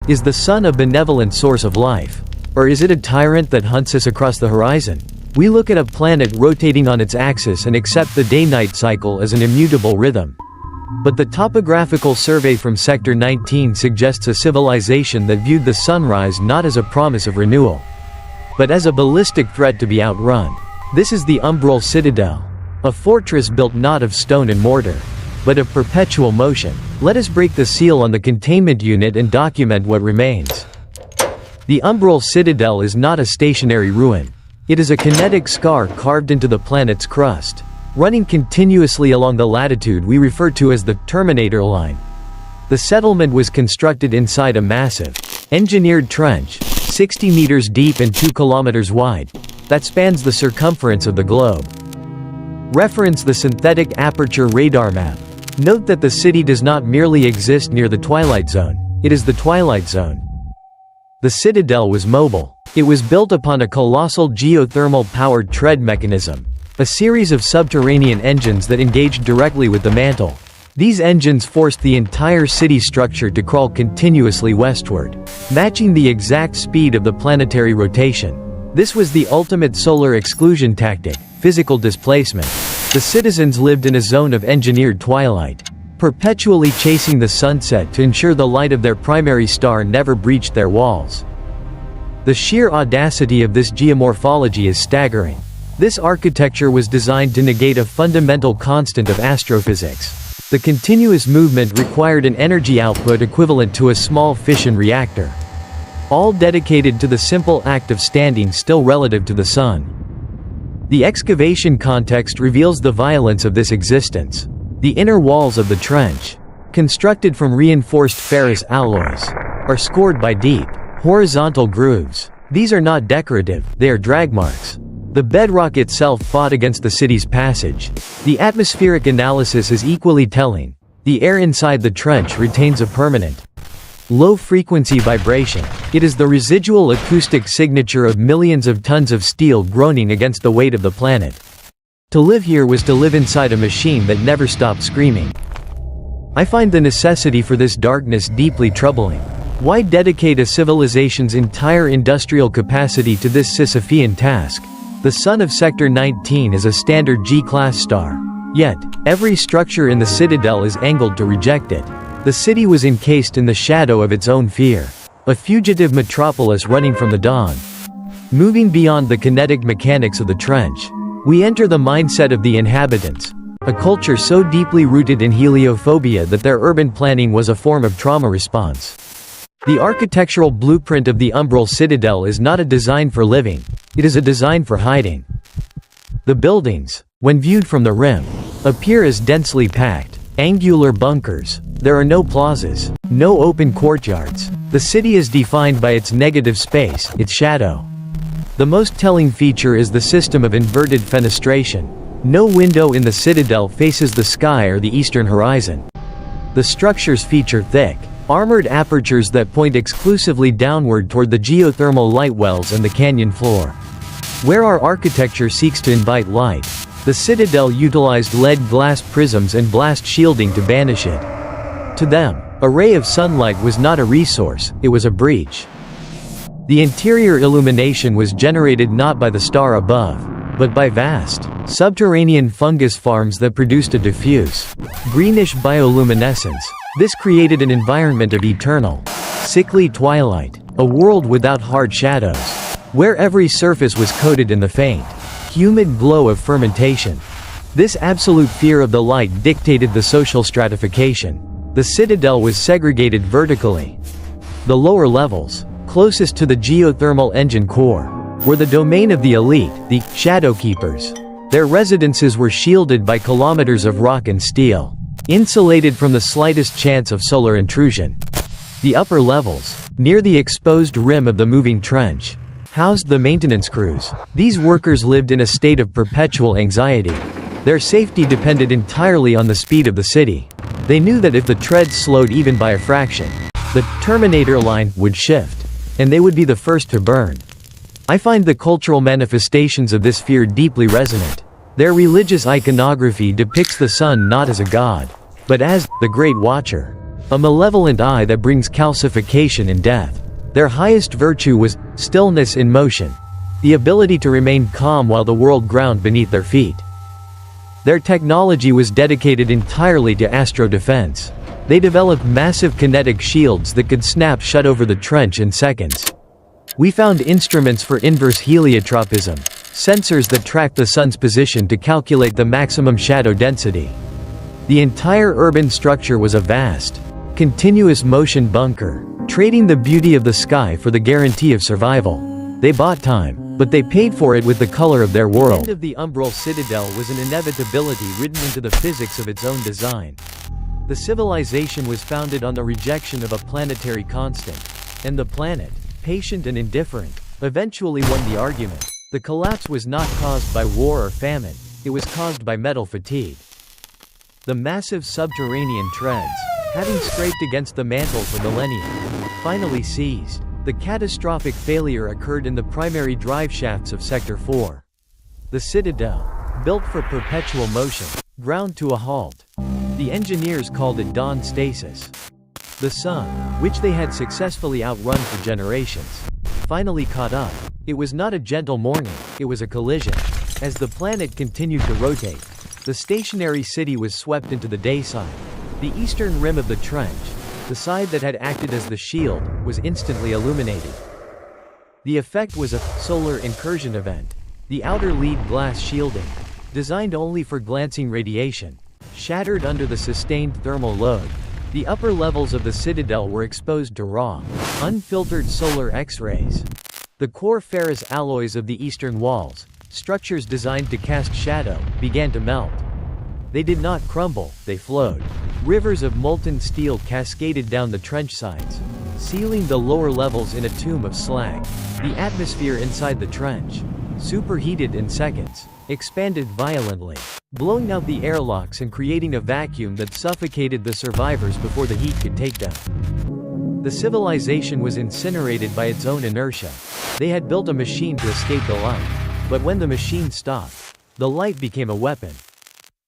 Is the sun a benevolent source of life? Or is it a tyrant that hunts us across the horizon? We look at a planet rotating on its axis and accept the day-night cycle as an immutable rhythm. But the topographical survey from Sector 19 suggests a civilization that viewed the sunrise not as a promise of renewal, but as a ballistic threat to be outrun. This is the Umbral Citadel, a fortress built not of stone and mortar, but of perpetual motion. Let us break the seal on the containment unit and document what remains. The Umbral Citadel is not a stationary ruin. It is a kinetic scar carved into the planet's crust, running continuously along the latitude we refer to as the Terminator line. The settlement was constructed inside a massive, engineered trench, 60 meters deep and 2 kilometers wide, that spans the circumference of the globe. Reference the synthetic aperture radar map. Note that the city does not merely exist near the twilight zone, it is the twilight zone. The citadel was mobile. It was built upon a colossal geothermal-powered tread mechanism, a series of subterranean engines that engaged directly with the mantle. These engines forced the entire city structure to crawl continuously westward, matching the exact speed of the planetary rotation. This was the ultimate solar exclusion tactic, physical displacement. The citizens lived in a zone of engineered twilight, perpetually chasing the sunset to ensure the light of their primary star never breached their walls. The sheer audacity of this geomorphology is staggering. This architecture was designed to negate a fundamental constant of astrophysics. The continuous movement required an energy output equivalent to a small fission reactor, all dedicated to the simple act of standing still relative to the sun. The excavation context reveals the violence of this existence. The inner walls of the trench, constructed from reinforced ferrous alloys, are scored by deep, horizontal grooves. These are not decorative, they are drag marks. The bedrock itself fought against the city's passage. The atmospheric analysis is equally telling. The air inside the trench retains a permanent, low-frequency vibration. It is the residual acoustic signature of millions of tons of steel groaning against the weight of the planet. To live here was to live inside a machine that never stopped screaming. I find the necessity for this darkness deeply troubling. Why dedicate a civilization's entire industrial capacity to this Sisyphean task? The sun of Sector 19 is a standard G-class star. Yet, every structure in the citadel is angled to reject it. The city was encased in the shadow of its own fear. A fugitive metropolis running from the dawn. Moving beyond the kinetic mechanics of the trench, we enter the mindset of the inhabitants, a culture so deeply rooted in heliophobia that their urban planning was a form of trauma response. The architectural blueprint of the Umbral Citadel is not a design for living, it is a design for hiding. The buildings, when viewed from the rim, appear as densely packed, angular bunkers. There are no plazas, no open courtyards. The city is defined by its negative space, its shadow. The most telling feature is the system of inverted fenestration. No window in the citadel faces the sky or the eastern horizon. The structures feature thick, armored apertures that point exclusively downward toward the geothermal light wells and the canyon floor. Where our architecture seeks to invite light, the citadel utilized lead glass prisms and blast shielding to banish it. To them, a ray of sunlight was not a resource, it was a breach. The interior illumination was generated not by the star above, but by vast, subterranean fungus farms that produced a diffuse, greenish bioluminescence. This created an environment of eternal, sickly twilight, a world without hard shadows, where every surface was coated in the faint, humid glow of fermentation. This absolute fear of the light dictated the social stratification. The citadel was segregated vertically. The lower levels, closest to the geothermal engine core, were the domain of the elite, the shadow keepers. Their residences were shielded by kilometers of rock and steel, insulated from the slightest chance of solar intrusion. The upper levels, near the exposed rim of the moving trench, housed the maintenance crews. These workers lived in a state of perpetual anxiety. Their safety depended entirely on the speed of the city. They knew that if the treads slowed even by a fraction, the Terminator line would shift, and they would be the first to burn. I find the cultural manifestations of this fear deeply resonant. Their religious iconography depicts the sun not as a god, but as the Great Watcher. a malevolent eye that brings calcification and death. Their highest virtue was stillness in motion, the ability to remain calm while the world ground beneath their feet. Their technology was dedicated entirely to astro defense. They developed massive kinetic shields that could snap shut over the trench in seconds. We found instruments for inverse heliotropism, sensors that track the sun's position to calculate the maximum shadow density. The entire urban structure was a vast, continuous motion bunker, trading the beauty of the sky for the guarantee of survival. They bought time, but they paid for it with the color of their world. The end of the Umbral Citadel was an inevitability written into the physics of its own design. The civilization was founded on the rejection of a planetary constant, and the planet, patient and indifferent, eventually won the argument. The collapse was not caused by war or famine, it was caused by metal fatigue. The massive subterranean treads, having scraped against the mantle for millennia, finally seized. The catastrophic failure occurred in the primary drive shafts of Sector 4. The Citadel, built for perpetual motion, ground to a halt. The engineers called it dawn stasis. The sun, which they had successfully outrun for generations, finally caught up. It was not a gentle morning, it was a collision. As the planet continued to rotate, the stationary city was swept into the day side. The eastern rim of the trench, the side that had acted as the shield, was instantly illuminated. The effect was a solar incursion event. The outer lead glass shielding, designed only for glancing radiation, shattered under the sustained thermal load. The upper levels of the Citadel were exposed to raw, unfiltered solar X-rays. The core ferrous alloys of the eastern walls, structures designed to cast shadow, began to melt. They did not crumble, they flowed. Rivers of molten steel cascaded down the trench sides, sealing the lower levels in a tomb of slag. The atmosphere inside the trench, superheated in seconds, expanded violently, blowing out the airlocks and creating a vacuum that suffocated the survivors before the heat could take them. The civilization was incinerated by its own inertia. They had built a machine to escape the light, but when the machine stopped, the light became a weapon.